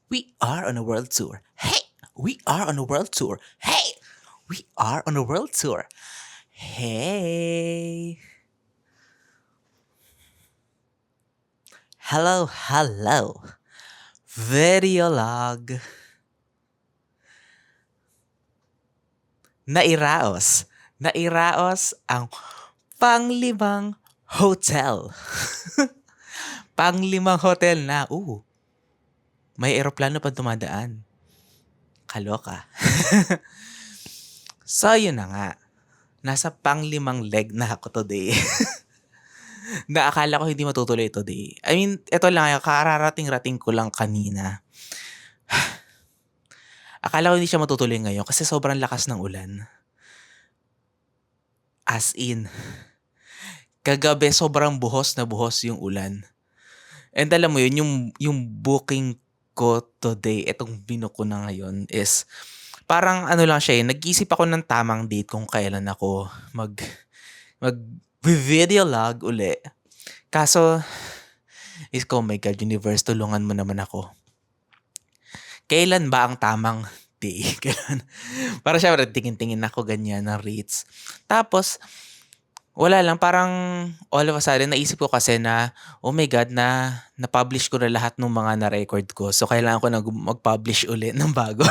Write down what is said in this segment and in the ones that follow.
We are on a world tour. Hey! We are on a world tour. Hey! We are on a world tour. Hey! Hello, hello. Videolog. Nairaos. Nairaos ang panglimang hotel. Panglimang hotel na. May eroplano pa dumadaan. Kaloka. So, yun na nga. Nasa panglimang leg na ako today. Na akala ko hindi matutuloy today. I mean, ito lang, kararating-rating ko lang kanina. Akala ko hindi siya matutuloy ngayon kasi sobrang lakas ng ulan. As in, kagabi sobrang buhos na buhos yung ulan. And alam mo yun, yung booking ko today, itong binook ko na ngayon is parang ano lang siya nag-isip ako ng tamang date kung kailan ako mag video log uli. Kaso, oh my God, universe, tulungan mo naman ako. Kailan ba ang tamang day? Kailan? Para syempre, tingin-tingin ako ganyan ng rates. Tapos, wala lang, parang all of a sudden, naisip ko kasi na, oh my God, na-publish ko na lahat ng mga na-record ko. So, kailangan ko na mag-publish ulit ng bago.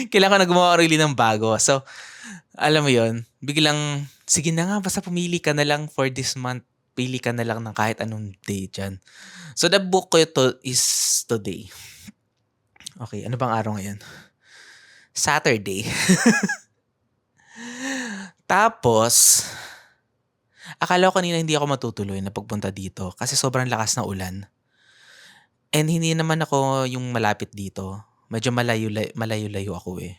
Kailangan ko na gumawa ulit ng bago. So, alam mo yon, biglang, sige na nga, basta pumili ka na lang for this month. Pili ka na lang ng kahit anong day dyan. So, the book ko ito is today. Okay, ano bang araw ngayon? Saturday. Tapos, akala ko kanina hindi ako matutuloy na pagpunta dito kasi sobrang lakas ng ulan. And hindi naman ako yung malapit dito. Medyo malayo-layo ako eh.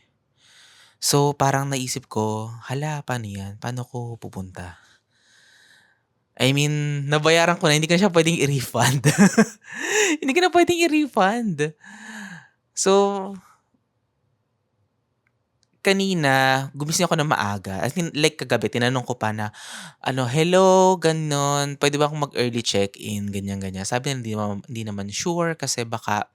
So, parang naisip ko, hala, paano yan? Paano ko pupunta? I mean, nabayaran ko na, hindi ko na siya pwedeng i-refund. Hindi ko na pwedeng i-refund. So, kanina, gumising ako ng maaga. As in, like kagabi, tinanong ko pa na, hello, ganon, pwede ba akong mag-early check-in, ganyan-ganyan. Sabi niya, hindi naman sure kasi baka,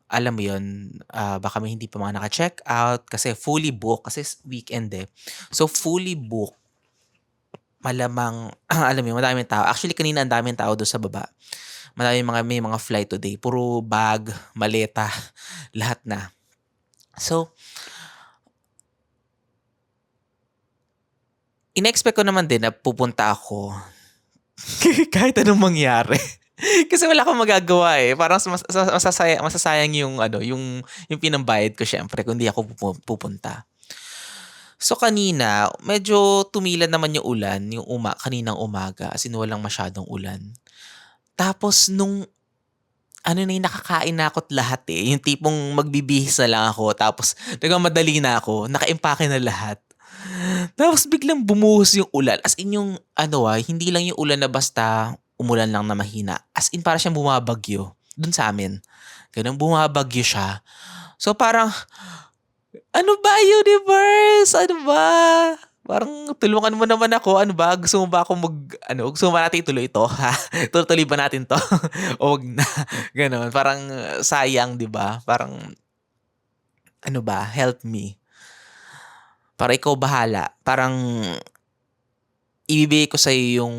alam mo yun, baka may hindi pa mga naka-check out kasi fully booked, kasi weekend eh. So, fully booked, malamang, alam mo yun, madaming tao. Actually, kanina ang daming tao doon sa baba. May mga flight today. Puro bag, maleta, lahat na. So, in-expect ko naman din na pupunta ako kahit anong mangyari. Kasi wala akong magagawa eh. Parang masasayang yung pinambayad ko syempre kung di ako pupunta. So kanina, medyo tumila naman yung ulan, kaninang umaga, as in walang masyadong ulan. Tapos nung na yung nakakain na ako't lahat eh. Yung tipong magbibihis na lang ako, tapos nagmamadali na ako, nakaimpake na lahat. Tapos biglang bumuhos yung ulan. As in yung hindi lang yung ulan na basta umulan lang na mahina. As in para siyang bumabagyo dun sa amin. Ganun, bumabagyo siya. So parang, ano ba universe? Ano ba? Parang tulungan mo naman ako. Ano ba? Gusto mo ba ako gusto mo ba natin ituloy ito? Ha? Tuloy ba natin to? O wag na. Ganun. Parang sayang, di ba? Parang, ano ba? Help me. Para ikaw bahala. Parang, ibibigay ko sa yung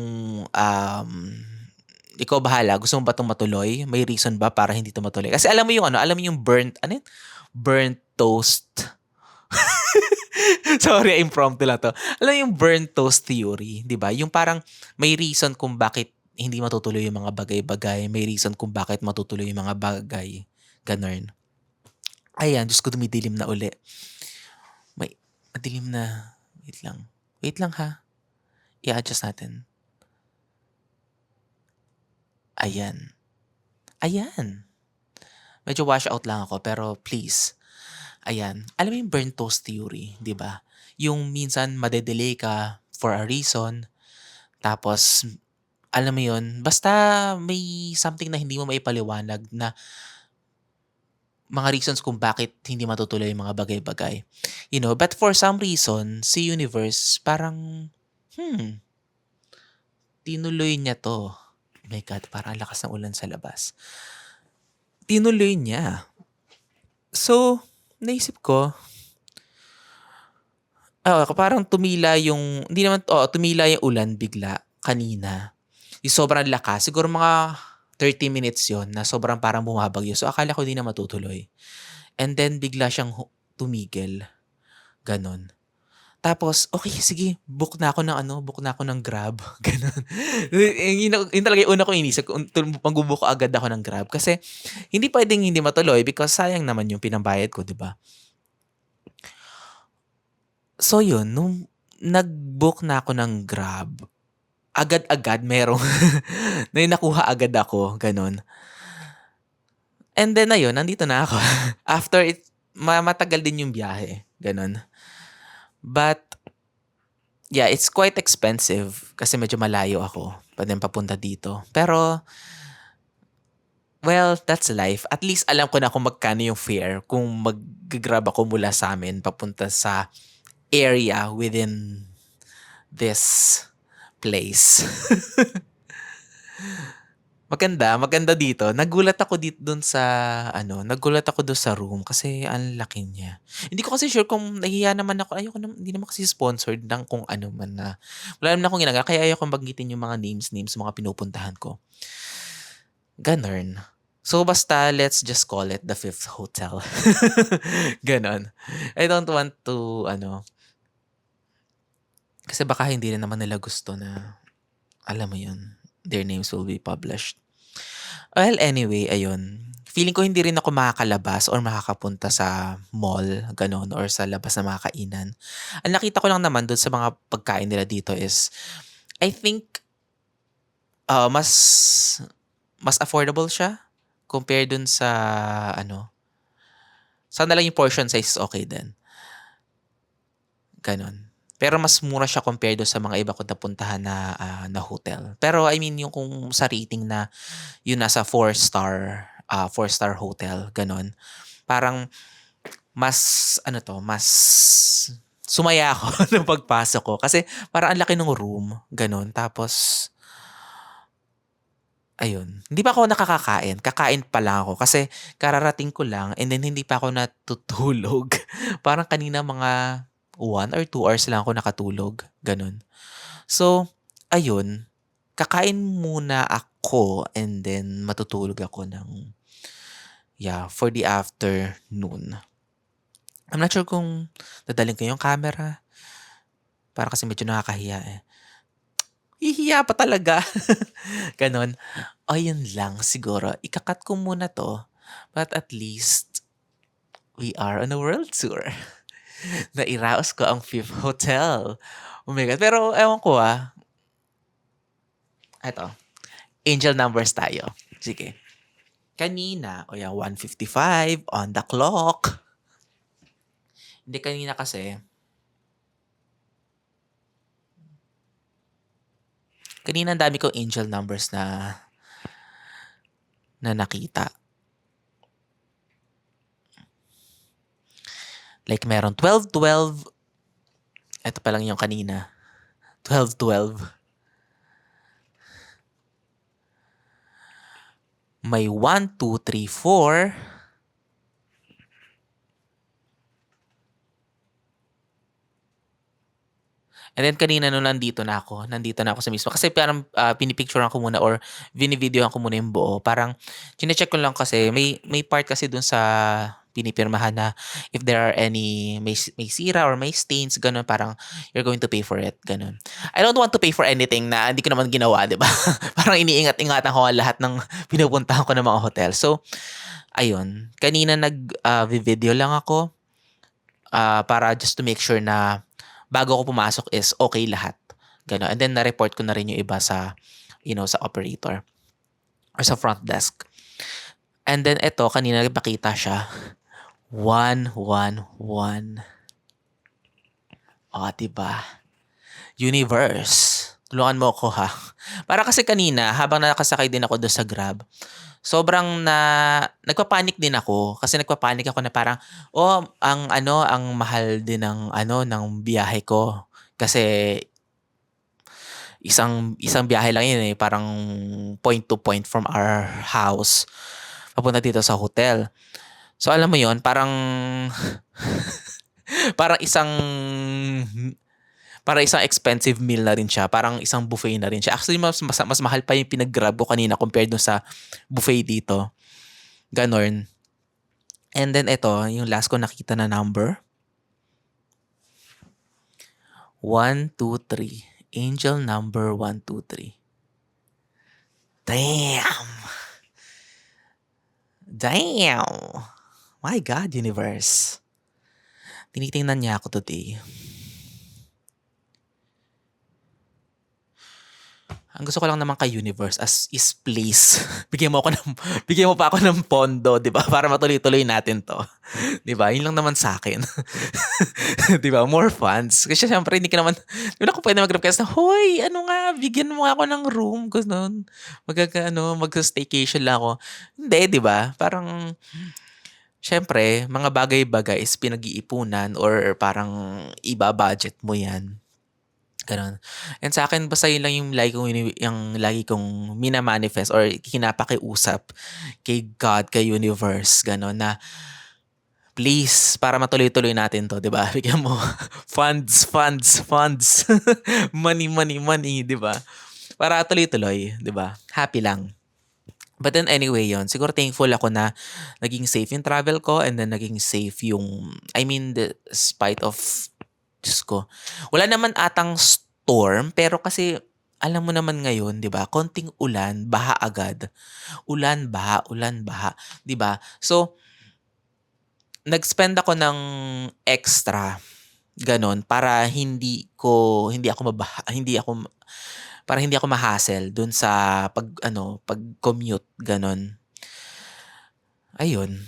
ikaw bahala. Gusto mo ba 'tong matuloy? May reason ba para hindi 'to matuloy? Kasi alam mo yung burnt, ano yun? Burnt toast. Sorry, impromptu lang 'to. Alam mo yung burnt toast theory, 'di ba? Yung parang may reason kung bakit hindi matutuloy yung mga bagay-bagay. May reason kung bakit matutuloy yung mga bagay. Ganun. Ayan, Diyos ko dumidilim na uli. May madilim na. Wait lang. Wait lang ha. I-adjust natin. Ayan. Ayan. Medyo wash out lang ako pero please. Ayan. Alam mo yung burnt toast theory, 'di ba? Yung minsan madedelay ka for a reason, tapos alam mo yun, basta may something na hindi mo maipaliwanag na mga reasons kung bakit hindi matutuloy yung mga bagay-bagay. But for some reason, si universe parang, tinuloy niya 'to. Oh my God, parang ang lakas ng ulan sa labas. Tinuloy niya. So, naisip ko, parang tumila yung hindi naman tumila yung ulan bigla kanina. Yung sobrang lakas, siguro mga 30 minutes yon na sobrang parang bumabagyo. So, akala ko 'di na matutuloy. And then bigla siyang tumigil, gano'n. Tapos, okay sige book na ako ng Grab, gano'n. Yun talaga yung una kong inisip kung magbo-book agad ako ng Grab kasi hindi puwedeng hindi matuloy because sayang naman yung pinambayad ko, 'di ba? So yun, nung nag-book na ako ng Grab, agad-agad merong may nakuha agad ako, gano'n. And then ayun, nandito na ako. After matagal din yung biyahe, gano'n. But yeah, it's quite expensive kasi medyo malayo ako pa din papunta dito. Pero, well, that's life. At least alam ko na kung magkano yung fare kung mag-Grab ako mula sa'min papunta sa area within this place. Maganda dito. Nagulat ako dun sa room kasi ang laki niya. Hindi ko kasi sure kung nahihiya naman ako. Hindi naman kasi sponsored ng kung ano man na. Wala naman akong ginagawa. Kaya ayoko banggitin yung mga names sa mga pinupuntahan ko. Ganun. So basta let's just call it the Fifth Hotel. Ganon. I don't want to kasi baka hindi rin naman nila gusto na alam mo yun, their names will be published. Well, anyway, ayun. Feeling ko hindi rin ako makakalabas or makakapunta sa mall, gano'n, or sa labas na mga kainan. Ang nakita ko lang naman dun sa mga pagkain nila dito is, I think, mas mas affordable siya compare dun sa sana lang yung portion size is okay din, gano'n. Pero mas mura siya compare dun sa mga iba ko napuntahan na hotel. Pero I mean yung kung sa rating na yun nasa four-star hotel, gano'n. Parang mas sumaya ako nung pagpasok ko kasi parang ang laki ng room, gano'n. Tapos ayun, hindi pa ako nakakakain, kakain pa lang ako kasi kararating ko lang and then hindi pa ako natutulog. Parang kanina mga 1 or 2 hours lang ako nakatulog, gano'n. So, ayun, kakain muna ako and then matutulog ako for the afternoon. I'm not sure kung dadalhin ko yung camera para kasi medyo nakakahiya, eh. Hihiya pa talaga, gano'n. Ayun lang siguro, ika-cut ko muna 'to, but at least we are on a world tour. Nairaos ko ang Fifth Hotel. Oh my God, pero ewan ko, eto, angel numbers tayo. Sige. Kanina, 1:55 on the clock. Hindi kanina kasi, kanina ang dami kong angel numbers na nakita. Like meron 12-12. Ito pa lang yung kanina. 12-12. May 1, 2, 3, 4. And then kanina nung nandito na ako sa mismo kasi parang pinipicturean ko muna or binivideohan ko muna yung buo. Parang chine-check ko lang kasi may part kasi dun sa pinipirmahan na if there are any may sira or may stains, gano'n, parang you're going to pay for it, gano'n. I don't want to pay for anything na hindi ko naman ginawa, 'di ba? Parang iniingat-ingatan ko ang lahat ng pinupuntahan ko ng mga hotel. So, ayun, kanina video lang ako para just to make sure na bago ako pumasok is okay lahat, gano'n. And then na-report ko na rin yung iba sa sa operator or sa front desk. And then eto kanina nagpakita siya, 111. Oh, 'di ba? Universe, tulungan mo ako ha. Para kasi kanina habang nakasakay din ako dun sa Grab, sobrang nagpa-panic din ako kasi nagpa-panic ako na parang, ang mahal din ng biyahe ko. Kasi isang biyahe lang yun, eh, parang point to point from our house papunta dito sa hotel. So, alam mo yon parang parang isang para isang expensive meal na rin siya. Parang isang buffet na rin siya. Actually, mas mahal pa yung pinag-grab ko kanina compared dun sa buffet dito. Ganon. And then ito, yung last ko nakita na number. 123. Angel number 123. Damn! Damn! My God, universe. Tinitingnan niya ako today. Ang gusto ko lang naman kay universe is please. Bigyan mo pa ako ng pondo, 'di ba? Para matuloy-tuloy natin 'to. 'Di ba? Yun lang naman sa akin. 'Di ba? More funds. Kasi syempre hindi ka naman wala ko pwede mag-request na, "Hoy, ano nga, bigyan mo nga ako ng room." Gano'n. Magsa-staycation lang ako. Hindi, 'di ba? Parang syempre, mga bagay-bagay is pinag-iipunan or parang iba-budget mo 'yan. Gano'n. And sa akin basta yun lang yung lagi kong mina-manifest or pinapakiusap kay God, kay universe, gano'n na, "Please, para matuloy-tuloy natin 'to, 'di ba? Bigyan mo funds, funds, funds. Money, money, money," 'di ba? Para tuloy-tuloy, 'di ba? Happy lang. But then anyway yon siguro thankful ako na naging safe yung travel ko and then naging safe yung I mean, despite of Diyos ko, wala naman atang storm pero kasi alam mo naman ngayon 'di ba, konting ulan, baha agad. Ulan, baha, 'di ba? So, nag-spend ako ng extra, gano'n, para hindi ako ma-hassle dun sa pag-commute, gano'n. Ayun.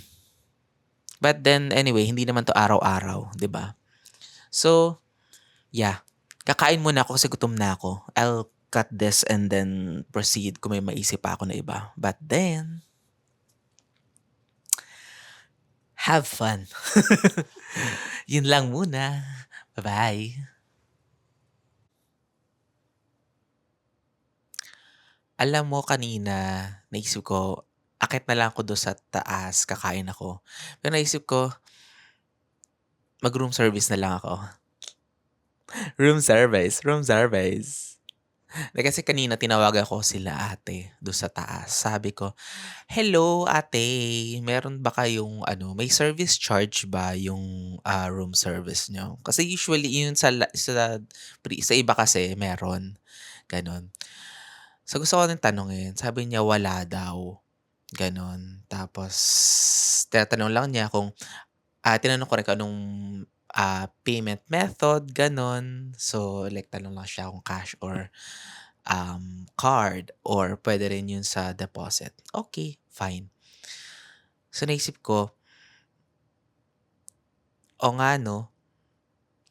But then anyway, hindi naman 'to araw-araw, 'di ba? So, yeah. Kakain muna ako kasi gutom na ako. I'll cut this and then proceed kung may maisip pa ako na iba. But then, have fun. Yun lang muna. Bye-bye. Alam mo kanina, naisip ko, akit na lang ako do'n sa taas, kakain ako. Pero naisip ko, mag-room service na lang ako. Room service, room service. Kasi kanina tinawagan ko sila ate do'n sa taas. Sabi ko, "Hello ate, meron ba kayong may service charge ba yung, room service niyo?" Kasi usually yun sa iba kasi meron, gano'n. So gusto ko rin tanungin, sabi niya wala daw, gano'n. Tapos tinatanong lang niya tinanong ko rin kung anong, payment method, gano'n. So like tanong lang siya kung cash or card or puwede rin yun sa deposit. Okay, fine. So naisip ko, o nga 'no,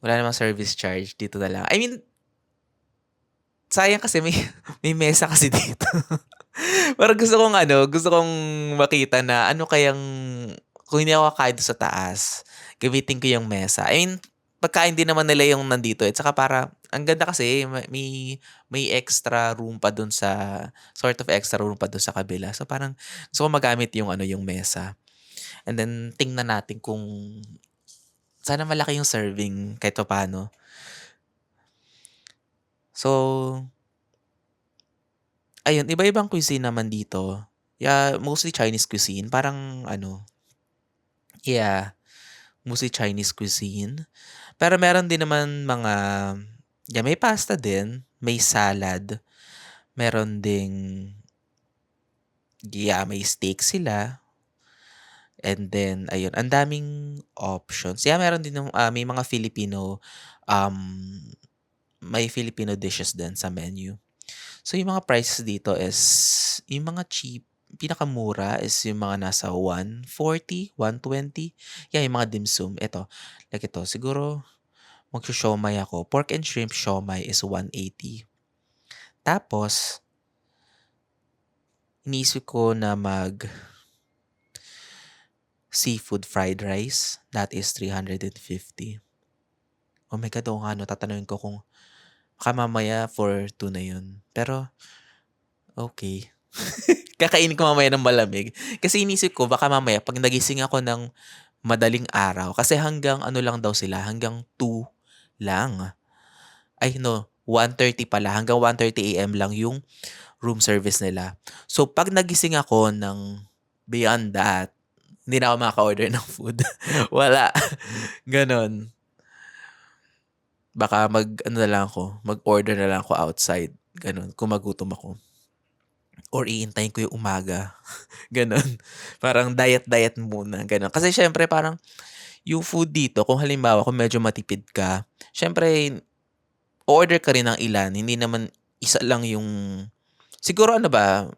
wala namang service charge, dito na lang. I mean, sayang kasi may may mesa kasi dito. Parang gusto kong makita na ano kayang kung hindi ako kakain dun sa taas, gamitin ko yung mesa. I mean, pagkain din naman nila yung nandito at saka para ang ganda kasi may extra room pa dun sort of extra room pa dun sa kabila. So, parang gusto ko magamit yung yung mesa. And then tingnan natin kung sana malaki yung serving kahit papaano. So, ayun, iba-ibang cuisine naman dito. Yeah, mostly Chinese cuisine. Parang yeah, mostly Chinese cuisine. Pero meron din naman may pasta din, may salad, meron ding, may steak sila, and then ayun, ang daming options. Yeah, meron din may mga um, may Filipino dishes din sa menu. So, yung mga prices dito is yung mga pinakamura is yung mga nasa 140, 120. Yeah, yung mga dim sum. Ito, siguro magso-siomai ako. Pork and shrimp siomai is 180. Tapos, iniisip ko na seafood fried rice. That is 350. Oh my God, oo nga 'no, tatanungin ko kung baka mamaya for two na yun. Pero, okay. Kakainin ko mamaya ng malamig. Kasi inisip ko baka mamaya 'pag nagising ako ng madaling araw kasi hanggang ano lang daw sila, hanggang 2 lang. Ay no, 1:30 pala, hanggang 1:30 AM lang yung room service nila. So 'pag nagising ako ng beyond that, hindi na ako makaka-order ng food. Wala, gano'n. Baka mag-ano na lang ako, mag-order na lang ako outside, gano'n, kung magutom ako. Or iintayin ko yung umaga, gano'n. Parang diet-diet muna, gano'n. Kasi siyempre parang yung food dito kung halimbawa kung medyo matipid ka, siyempre o-order ka rin ng ilan, hindi naman isa lang yung siguro ano ba,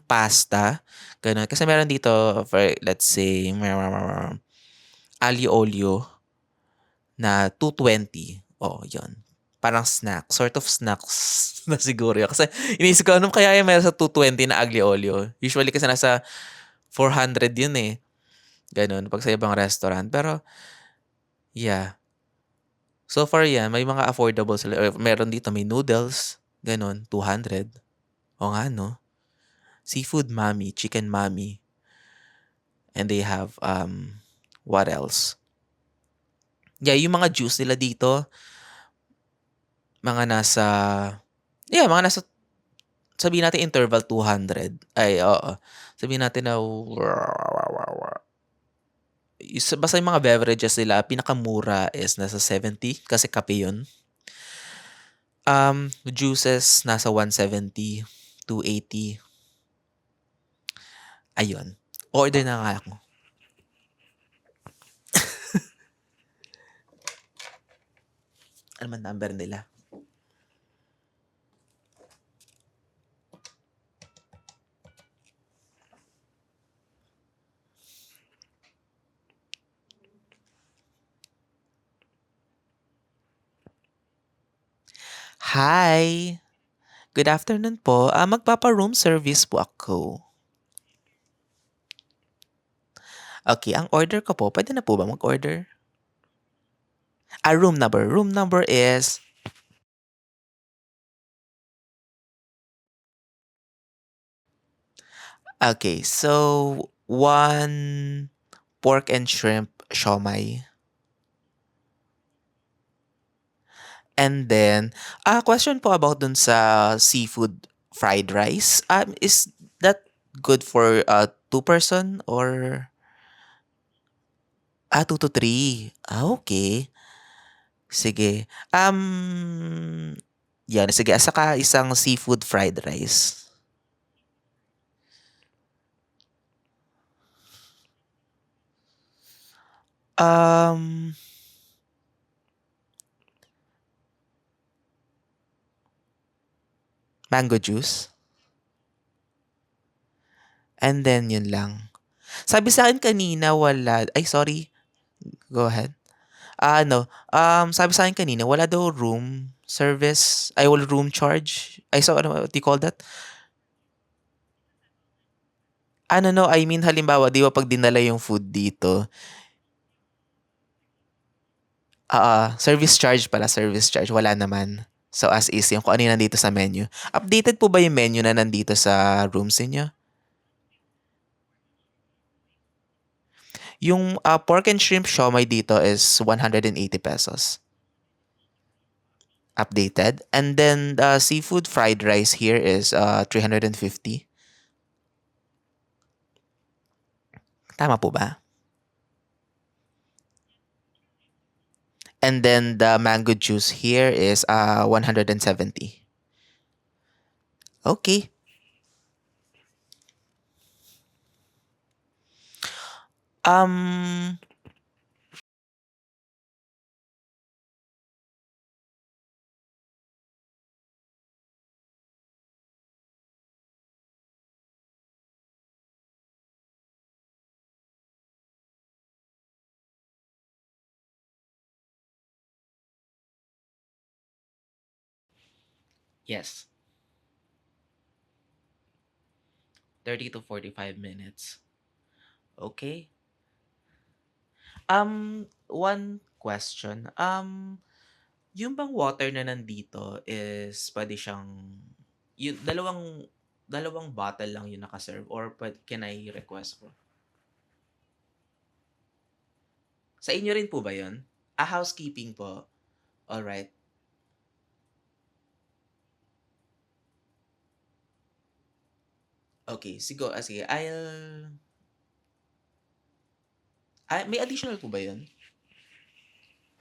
pasta, gano'n. Kasi meron dito for let's say, aglio olio na 220, oh, yun. Parang snack, sort of snacks na siguro yun. Kasi iniisip ko, ano kaya yung meron sa 220 na aglio olio? Usually kasi nasa 400 yun, eh, gano'n 'pag sa ibang restaurant. Pero yeah, so far yan may mga affordable sila or meron dito may noodles, gano'n, 200. Oo nga 'no? Seafood Mami, Chicken Mami, and they have, what else? Yeah, yung mga juice nila dito, mga nasa mga nasa sabihin natin interval 200. Ay, oo. Sabihin natin na basta yung mga beverages nila, pinakamura is nasa 70 kasi kape yun. Juices nasa 170, 280. Ayun. Order na nga ako. Ano man number nila? Hi! Good afternoon po. Magpapa-room service po ako. Okay, ang order ko po, pwede na po ba mag-order? Room number. Room number is okay, so one pork and shrimp siomai. And then, question po about dun sa seafood fried rice. Is that good for, 2 person or 2 to 3? Okay. Sige. 'Yan sige at saka isang seafood fried rice. Um, Mango juice, and then 'yun lang. Sabi sa'kin kanina wala ay sorry, go ahead. Sabi sa'kin kanina wala daw room service, ay wala room charge. Ay so ano, what do you call that? Ano 'no, I mean halimbawa 'di ba 'pag dinala yung food dito, service charge pala, service charge wala naman. So as is yung kung ano yung nandito sa menu. Updated po ba yung menu na nandito sa rooms ninyo? Yung, pork and shrimp siomai dito is ₱180, updated. And then the seafood fried rice here is, 350. Tama po ba? And then the mango juice here is, 170. Okay. Um, yes, 30 to 45 minutes. Okay. One question. Yung bang water na nandito is puwede siyang yung dalawang Dalawang bottle lang yung nakaserve or can I request for? Sa inyo rin po ba yun? Housekeeping po. Alright. Okay, sige. May additional po ba yun?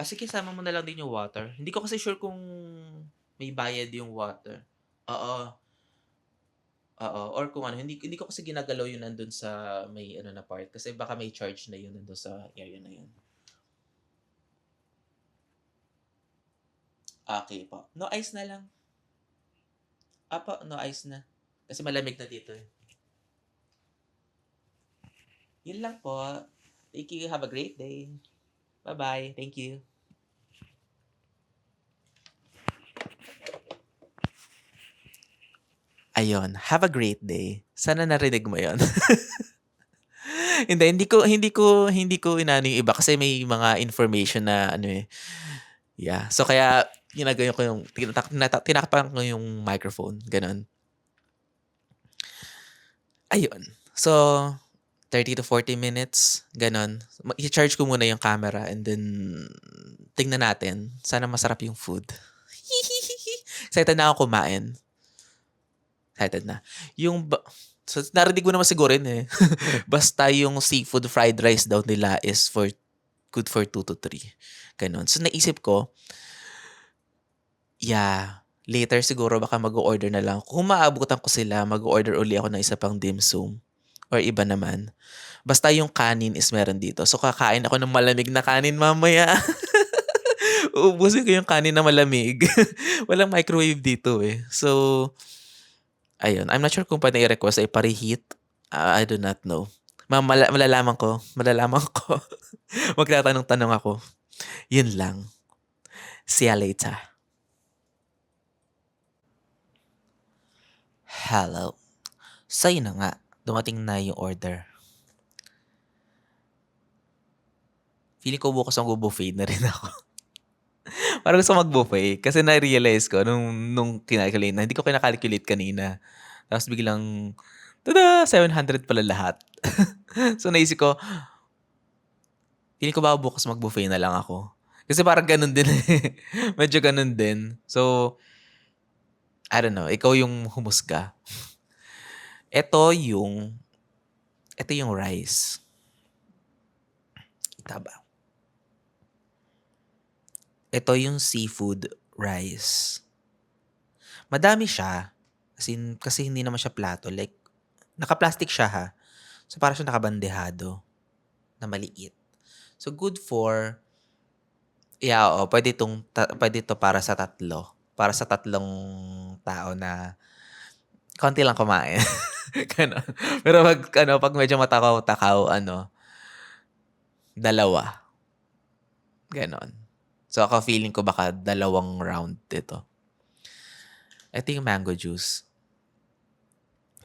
Sige, sama mo na lang din yung water. Hindi ko kasi sure kung may bayad yung water. Oo. Oo, or kung ano, hindi ko kasi ginagalaw yun nandun sa may ano na part kasi baka may charge na yun nandun sa area na yun. Okay po. No ice na lang. Apo, no ice na. Kasi malamig na dito eh. Yun lang po. Thank you. Have a great day. Bye-bye. Thank you. Ayun, have a great day. Sana narinig mo 'yon. Hindi ko inano yung iba kasi may mga information na ano eh. Yeah. So kaya ginagawa ko yung tinakpan ko yung microphone, ganun. Ayun. So 30 to 40 minutes, ganun. I-charge ko muna yung camera and then tingnan natin. Sana masarap yung food. Excited na ako kumain. Excited na. So, narinig mo naman siguro yun eh. Basta yung seafood fried rice daw nila is good for 2 to 3. Ganon. So, naisip ko, later siguro baka mag-order na lang. Kung maabutan ko sila, mag-order uli ako ng isa pang dim sum. Or iba naman. Basta yung kanin is meron dito. So, kakain ako ng malamig na kanin mamaya. Uubusin ko yung kanin na malamig. Walang microwave dito eh. So, ayun. I'm not sure kung pwede i-request ay pa-reheat. I do not know. Malalaman ko. Magtatanong-tanong ako. Yun lang. See ya later. Hello. So yun na nga. Dumating na yung order. Feeling ko bukas mag-buffet na rin ako. Parang gusto mag-buffet. Kasi na-realize ko nung kinalculate na, hindi ko kinakalculate kanina. Tapos biglang, tada! 700 pala lahat. So naisip ko, feeling ko ba bukas mag-buffet na lang ako. Kasi parang ganun din eh. Medyo ganun din. So, I don't know. Ikaw yung humusga. Ito yung rice. Taba. Ito yung seafood rice. Madami siya. Kasi hindi naman siya plato. Like, naka-plastic siya ha. So, parang siya nakabandehado na maliit. So, good for, pwede to para sa tatlo. Para sa tatlong tao na konti lang kumain. Ganon. Pero pag medyo matakaw-takaw, dalawa. Ganon. So, ako feeling ko baka 2 round ito. Ito yung mango juice.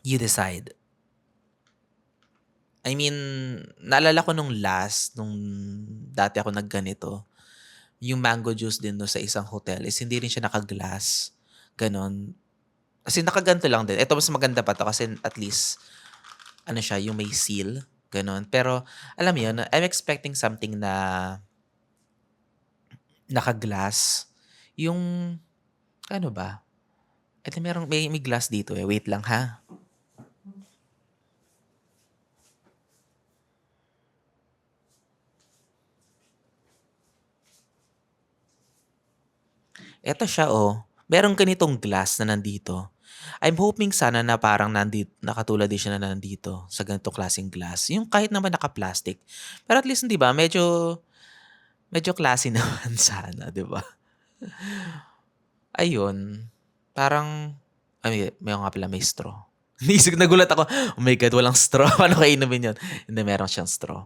You decide. I mean, naalala ko nung dati ako nagganito, yung mango juice din no sa isang hotel is hindi rin siya naka-glass. Ganon. Kasi nakaganto lang din. Ito mas maganda pa to kasi at least, siya, yung may seal. Ganon. Pero, alam mo yun, I'm expecting something na naka-glass. Yung, ano ba? Ito may glass dito eh. Wait lang ha. Ito siya oh. Merong ganitong glass na nandito. I'm hoping sana na parang nakatulad din siya na nandito sa ganitong klaseng glass. Yung kahit naman naka-plastic. Pero at least, di ba, medyo classy naman sana, di ba? Ayun. Parang, may nga pala, may straw. Nagulat ako, oh my God, walang straw. Paano kayo inumin yun? Hindi, meron siyang straw.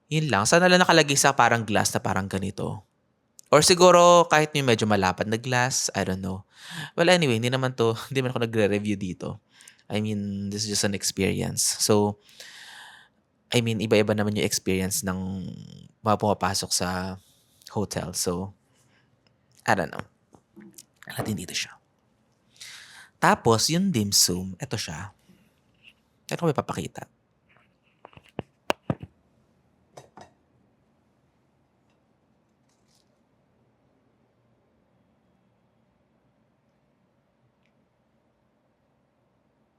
Yun lang. Sana lang nakalagay sa parang glass na parang ganito. Or siguro kahit yung medyo malapad na glass, I don't know. Well, anyway, hindi naman ako nagre-review dito. I mean, this is just an experience. So, I mean, iba-iba naman yung experience ng mga pumapasok sa hotel. So, I don't know. Natin dito siya. Tapos yung dim sum, eto siya. Ito ko ipapakita.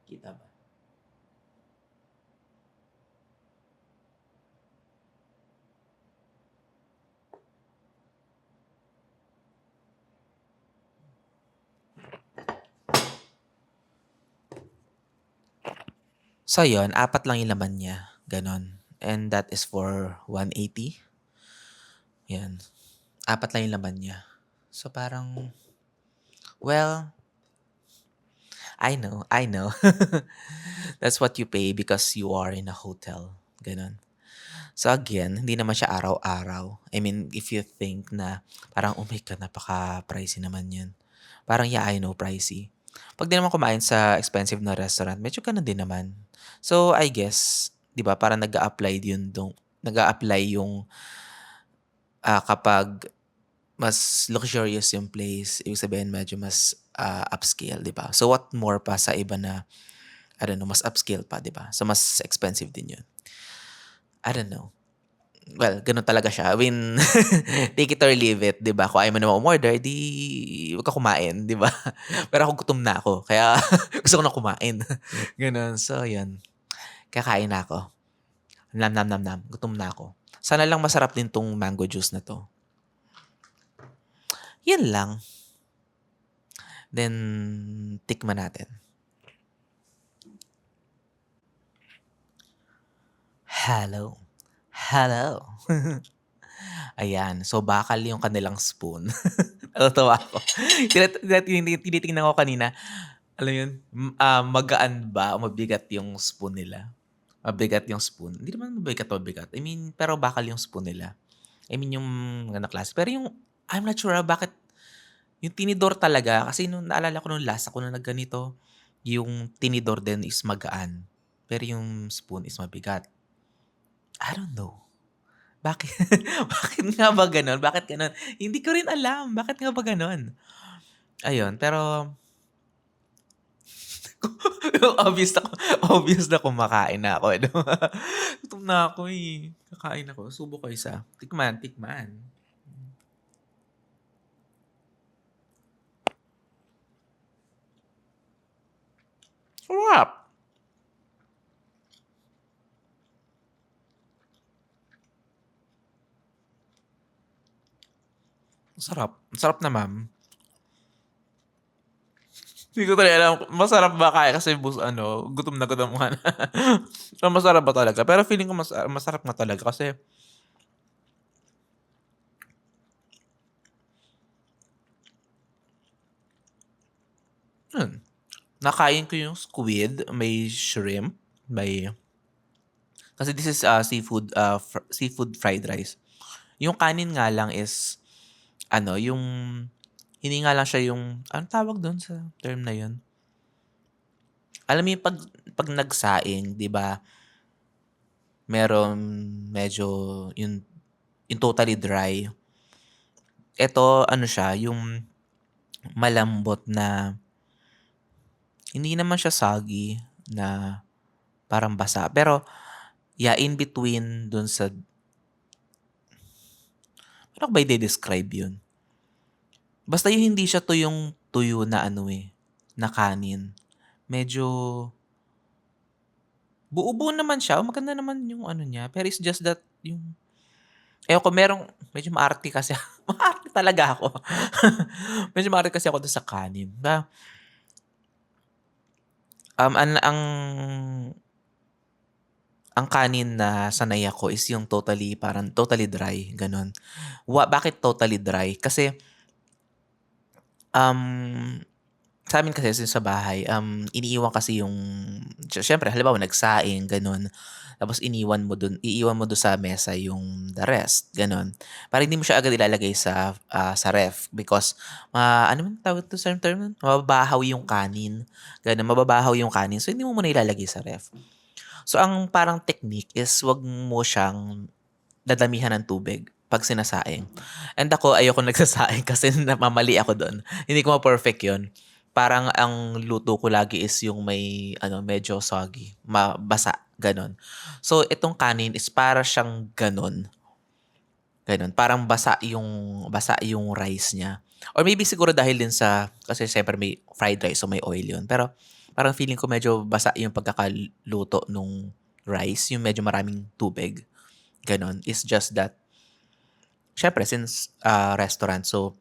Kita ba? So yun, 4 lang yung laman niya, gano'n. And that is for 180. Yan, 4 lang yung laman niya. So parang, well, I know. That's what you pay because you are in a hotel, gano'n. So again, hindi naman siya araw-araw. I mean, if you think na parang, "Oh my God, napaka-pricey naman 'yun." Parang, yeah, I know, pricey. 'Pag 'di naman kumain sa expensive na restaurant, medyo gano'n din naman. So, I guess, 'di ba, parang nag-a-apply yung, kapag mas luxurious yung place, ibig sabihin medyo mas, upscale, 'di ba? So, what more pa sa iba na, I don't know, mas upscale pa, 'di ba? So, mas expensive din 'yun. I don't know. Well, gano'n talaga siya. I mean, take it or leave it, 'di ba? Kung ayaw mo naman umorder, 'di huwag ka kumain, 'di ba? Pero ako gutom na ako, kaya gusto ko na kumain, gano'n. So 'yun, kakain na ako. Nam, nam, nam, nam, gutom na ako. Sana lang masarap din 'tong mango juice na 'to. 'Yun lang, then tikman natin. Hello, hello. Ayan, so bakal yung kanilang spoon. Natutuwa ako. Tinitingnan ko kanina, alam mo yun, magaan ba o mabigat yung spoon nila? Mabigat yung spoon. Hindi naman mabigat. I mean, pero bakal yung spoon nila. I mean, yung mga klase. Pero yung, I'm not sure bakit, yung tinidor talaga, kasi nung naalala ko nung last ako na nagganito, yung tinidor din is magaan. Pero yung spoon is mabigat. I don't know. Bakit? Bakit nga ba gano'n? Bakit gano'n? Hindi ko rin alam. Bakit nga ba gano'n? Ayun, pero obvious na kumakain na ako, ano. Gutom na ako, eh. Kakain ako. Subo ko isa. Tikman, tikman. Sarap. Masarap. Masarap naman. Hindi ko talaga alam kung masarap ba kaya kasi gutom na gutom ka na. So, masarap ba talaga? Pero feeling ko masarap nga talaga kasi yun, nakain ko yung squid, may shrimp, may kasi this is, seafood fried rice. Yung kanin nga lang is yung hindi nga lang siya yung anong tawag dun sa term na yun? Alam mo yung 'pag nagsaing, 'di ba, meron medyo yung totally dry. Eto ano siya, yung malambot na hindi naman siya soggy na parang basa, pero yeah, in between dun sa paano ko ba ide-describe yun? Basta yung hindi siya tuyong-tuyo na na kanin. Medyo buo-buo naman siya, maganda naman yung ano niya, pero it's just that yung ewan ko medyo maarte kasi maarte talaga ako. Medyo maarte kasi ako dun sa kanin na, ang kanin na sanay ako is yung parang totally dry, gano'n. Bakit totally dry? Kasi, um, sa'min kasi sa bahay, iniiwan kasi yung siyempre halimbawa nagsaing gano'n, tapos iiwan mo dun sa mesa yung the rest, gano'n. Para hindi mo siya agad ilalagay sa ref because ano man tawag dun sa term nun? Mababahaw yung kanin, gano'n. Mababahaw yung kanin, so hindi mo muna ilalagay sa ref. So ang parang technique is 'wag mo siyang dadamihan ng tubig 'pag sinasaing. And ako ayokong nagsasaing kasi namamali ako dun. Hindi ko ma-perfect yun. Parang ang luto ko lagi is yung may ano, medyo soggy, basa, gano'n. So, itong kanin is para siyang gano'n, gano'n. Parang basa yung rice niya. Or maybe siguro dahil din sa kasi siyempre may fried rice, so may oil yun. Pero parang feeling ko medyo basa yung pagkakaluto nung rice, yung medyo maraming tubig, gano'n. It's just that siyempre since, restaurant, so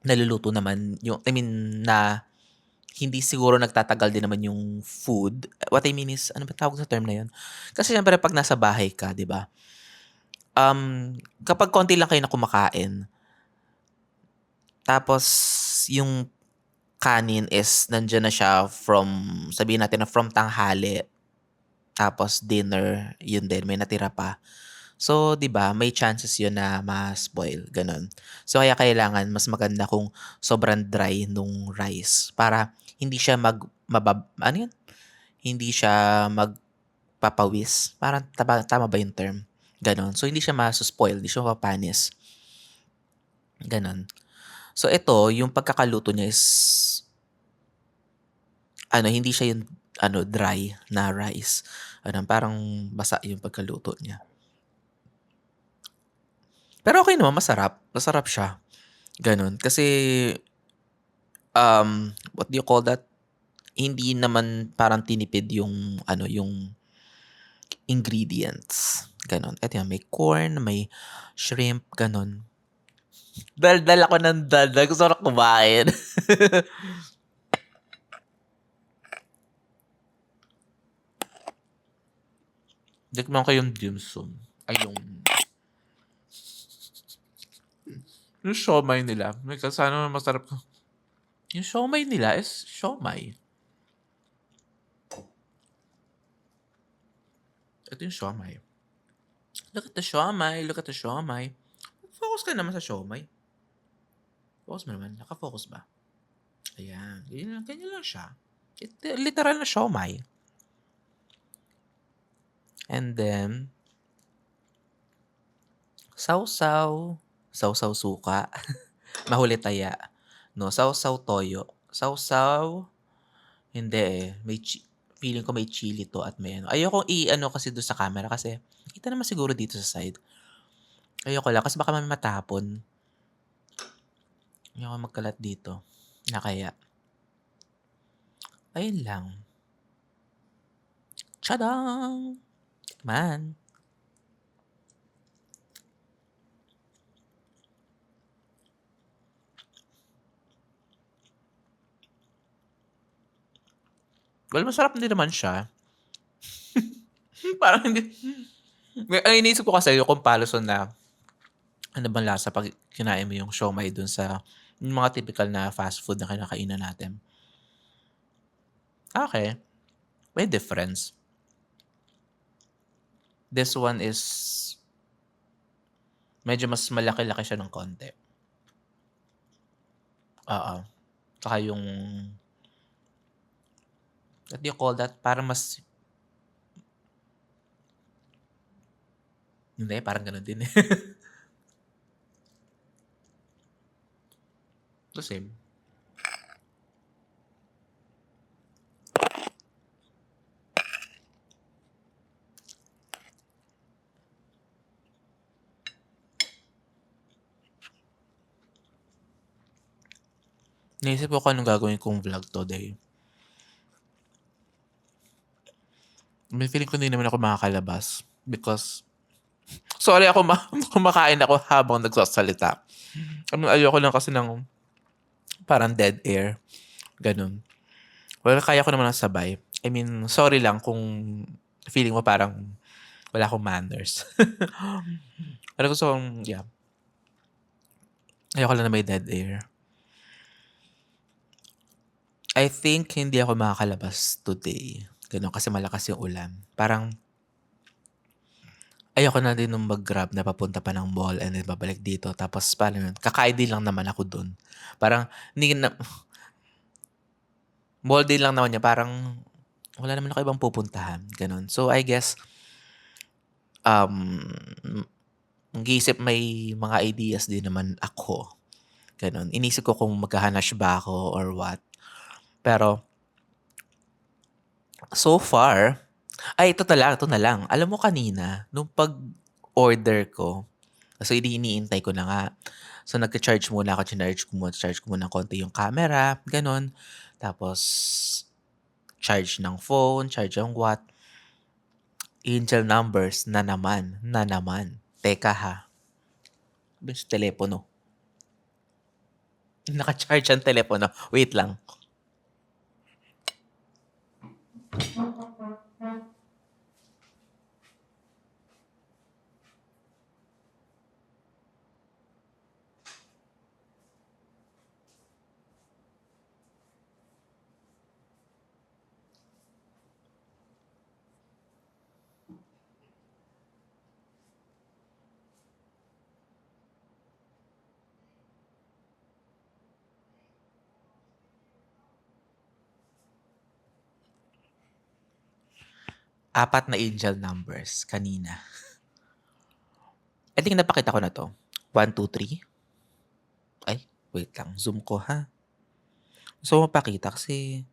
naluluto naman yung I mean na hindi siguro nagtatagal din naman yung food. What I mean is, ano ba tawag sa term na yun? Kasi siyempre 'pag nasa bahay ka, 'di ba? Kapag konti lang kayo na kumakain, tapos yung kanin is nandiyan na siya from sabihin natin na from tanghali, tapos dinner, yun din may natira pa. So, 'di ba, may chances yun na ma-spoil, gano'n. So, kaya kailangan mas maganda kung sobrang dry nung rice para hindi siya ano yun? Hindi siya magpapawis, parang tama ba yung term? Gano'n. So, hindi siya maso-spoil, hindi siya mapapanis, gano'n. So, ito yung pagkakaluto niya is ano, hindi siya yung ano, dry na rice. Ano, parang basa yung pagkaluto niya. Pero okey naman, masarap. Masarap siya, gano'n. Kasi, what do you call that? Hindi naman parang tinipid yung ano, yung ingredients, gano'n. Eto yan, may corn, may shrimp, gano'n. Daldal ako ng daldal, gusto ko na kumain. Tikman ko yung dim sum. Ay, yung siomai nila. May kasano na masarap. Yung siomai nila is siomai. Ito yung siomai. Look at the siomai, look at the siomai. Focus ka naman sa siomai. Focus mo naman. Naka-focus ba? Ayan. Ganyan lang siya. Literal na siomai. And then, sausaw. Sausaw suka. Mahuli taya. No, sausaw toyo. Sausaw, hindi eh. Feeling ko may chili to at may ano. Ayokong i-ano kasi doon sa camera kasi kita naman siguro dito sa side. Ayoko lang kasi baka may matapon. Ayoko magkalat dito. Na kaya. Ayun lang. Tadang! Tikman. Well, masarap din naman siya. Parang hindi ang iniisip ko kasi yung comparison na ano bang lasa 'pag kinain mo yung siomai dun sa yung mga typical na fast food na kinakainan natin. Okay, may difference. This one is medyo mas malaki-laki siya ng konti. Oo, tsaka yung what do you call that? Parang mas hindi, parang gano'n din, eh. The same. Naisip ko kung anong gagawin kong vlog today. May feeling ko hindi naman ako makakalabas because sorry ako kumakain ako habang nagsasalita. Ayoko lang kasi ng parang dead air, gano'n. Well, kaya ko naman ng sabay. I mean, sorry lang kung feeling mo parang wala akong manners. Pero gusto kong yeah, ayoko lang na may dead air. I think hindi ako makakalabas today, gano'n, kasi malakas yung ulan. Parang ayoko na din nung mag-Grab na papunta pa ng mall and then babalik dito tapos paano yun, kakain din lang naman ako dun. Parang hindi na mall din lang naman niya, parang wala naman ako ibang pupuntahan, gano'n. So, I guess, um, mag-iisip may mga ideas din naman ako, gano'n. Inisip ko kung maghahanap ba ako or what. Pero, so far, ay ito na lang. Alam mo kanina, nung pag-order ko, so iniintay ko na nga. So nagka-charge muna ako, charge ko muna konti yung camera, gano'n. Tapos, charge ng phone, charge ng what. Angel numbers na naman, na naman. Teka ha, sa telepono. Naka-charge ang telepono. Wait lang. Apat na angel numbers kanina. I think napakita ko na to. 1, 2, 3. Ay, wait lang. Zoom ko ha. So, mapakita kasi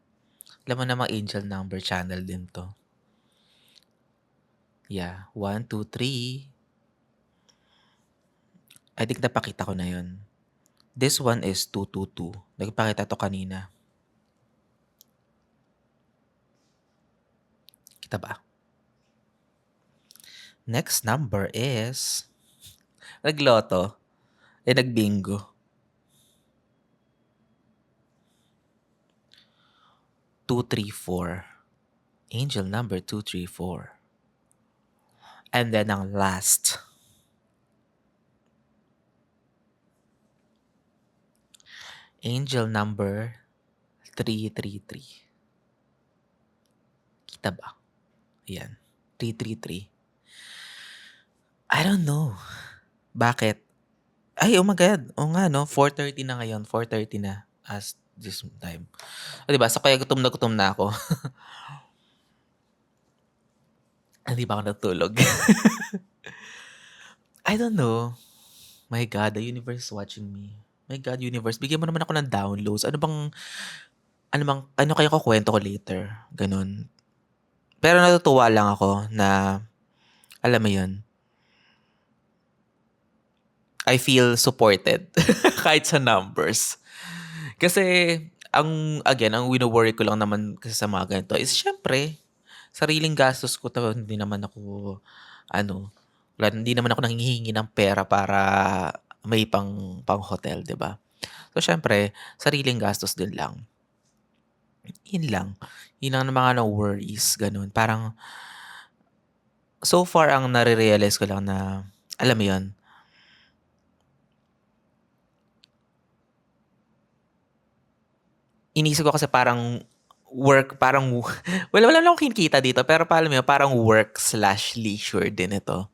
alam mo namang angel number channel din to. Yeah, 1, 2, 3. I think napakita ko na yun. This one is 222. Nagpakita to kanina. Kita ba? Next number is nagloto. Nagbingo. 234. Angel number 234. And then ang last. Angel number 333. Kita ba? Ayan. 333. I don't know. Bakit? Ay, oh my God. Oo nga, no? 4:30 na ngayon. 4:30 na as this time. O, diba? So, kaya gutom na ako. Hindi pa ako natulog. I don't know. My God, the universe is watching me. My God, universe, bigyan mo naman ako ng downloads. Ano kaya kukwento ko later? Ganun. Pero natutuwa lang ako na, alam mo yun, I feel supported kahit sa numbers. Kasi, ang wino-worry ko lang naman kasi sa mga ganito is syempre, sariling gastos ko to. Hindi naman ako, hindi naman ako nanghihingi ng pera para may pang hotel, 'di ba? So, syempre, sariling gastos din lang. Yun lang. Yun lang ang mga worries, ganun. Parang, so far, ang nare-realize ko lang na, alam mo yun, inisip ko kasi parang work, parang, wala lang akong kinikita dito, pero alam mo yun, parang work/leisure din ito.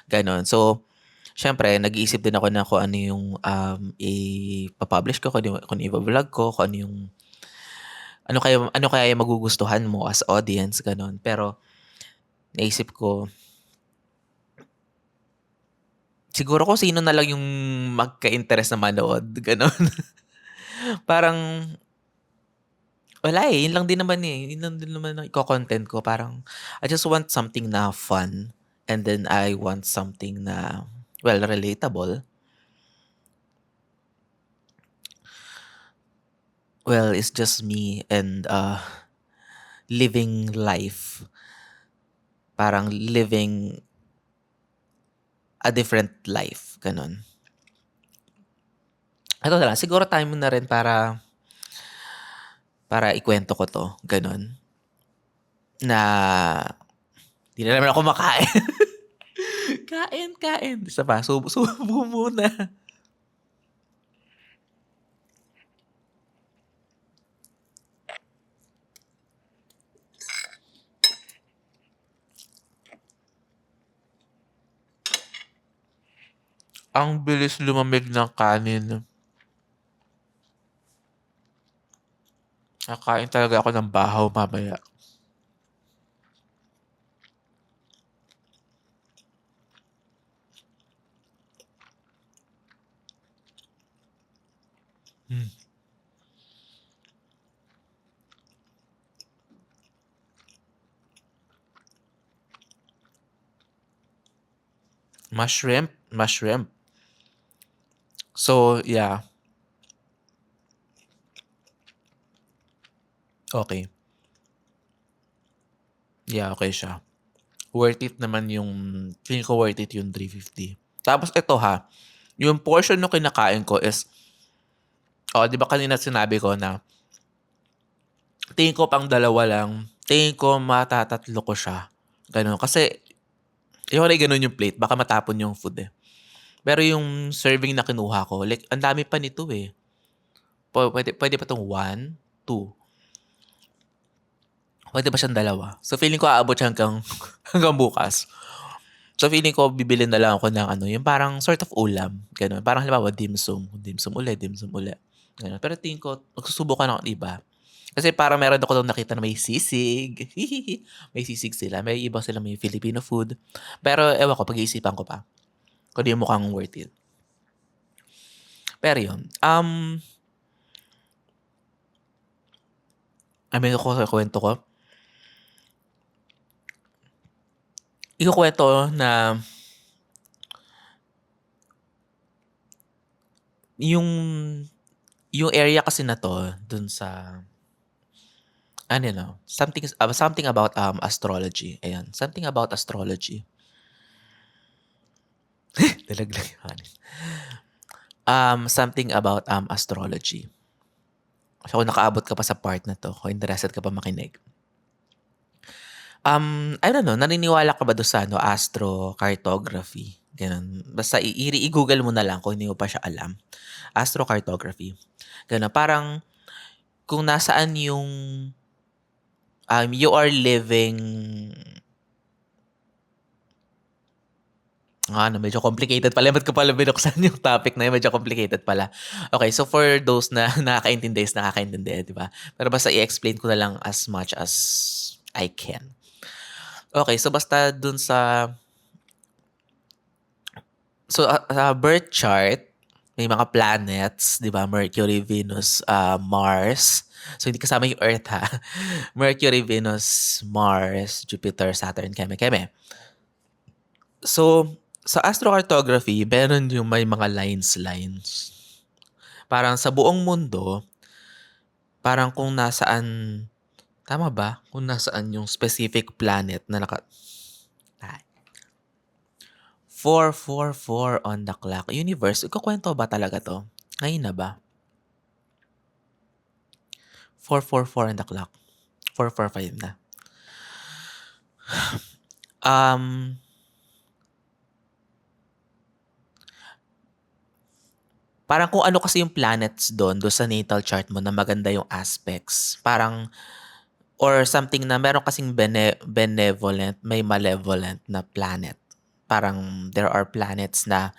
Ganon. So, syempre, nag-iisip din ako na kung ano yung ipapublish ko, kung i-vlog ko, kung ano kaya yung magugustuhan mo as audience, ganon. Pero, naisip ko, siguro kung sino na lang yung magka-interest na manood, ganon. Parang, wala eh. Yun lang din naman eh. Yun lang din naman ang iko-content ko. Parang, I just want something na fun. And then I want something na, well, relatable. Well, it's just me and living life. Parang living a different life. Ganon. Ito na lang. Siguro time na rin para ikwento ko to. Ganon. Na, di na naman ako makain. Kain. Isa pa, subo muna. Ang bilis lumamig ng kanin. Kakain talaga ako ng bahaw mamaya. Hmm. Mushroom. So, yeah. Okay. Yeah, okay siya. Worth it naman yung feeling ko worth it yung 350. Tapos ito ha, yung portion nung kinakain ko is, 'di ba kanina sinabi ko na tingin ko pang dalawa lang, tingin ko matatatlo ko siya, gano'n. Kasi ayoko na gano'n yung plate, baka matapon yung food, eh. Pero yung serving na kinuha ko, like ang dami pa nito, eh. Puwede pa 'tong 1, 2, puwede pa siyang dalawa. So, feeling ko aabot siya hanggang hanggang bukas. So, feeling ko bibili na lang ako ng ano, yung parang sort of ulam, gano'n. Parang halimbawa dim sum uli, gano'n. Pero tingin ko magsusubukan ako ng iba. Kasi parang meron ako dun nakita na may sisig. May sisig sila, may iba sila may Filipino food. Pero ewan ko, pag-iisipan ko pa kung di mukhang worth it. Pero yun, ano ko sa kuwento ko? Ikukuwento na yung yung area kasi na 'to dun sa ano 'no, something about, astrology, ayan. Something about astrology. Nalaglag yung kanin. Something about, astrology. So, kung nakaabot ka pa sa part na 'to, kung interested ka pa makinig. I don't know, naniniwala ka ba dun sa ano, astrocartography, gano'n? Basta i-Google mo na lang kung hindi mo pa siya alam. Astrocartography, gano'n. Parang kung nasaan yung, you are living ano, medyo complicated pala. Ba't ko pala binuksan yung topic na yun, medyo complicated pala. Okay, so for those na nakakaintindi is nakakaintindi, 'di ba? Pero basta i-explain ko na lang as much as I can. Okay, so basta dun sa sa birth chart, may mga planets, 'di ba? Mercury, Venus, Mars. So hindi kasama yung Earth ha. Mercury, Venus, Mars, Jupiter, Saturn, keme-keme. So, sa astrocartography, meron yung may mga lines. Parang sa buong mundo, parang kung nasaan, tama ba? Kung nasaan yung specific planet na Ay. 4:44 on the clock. Universe, ikukuwento ba talaga 'to? Ngayon na ba? 4:44 on the clock. 4:45 na. Um, Parang kung ano kasi yung planets dun sa natal chart mo na maganda yung aspects, parang or something na meron kasing benevolent, may malevolent na planet. Parang there are planets na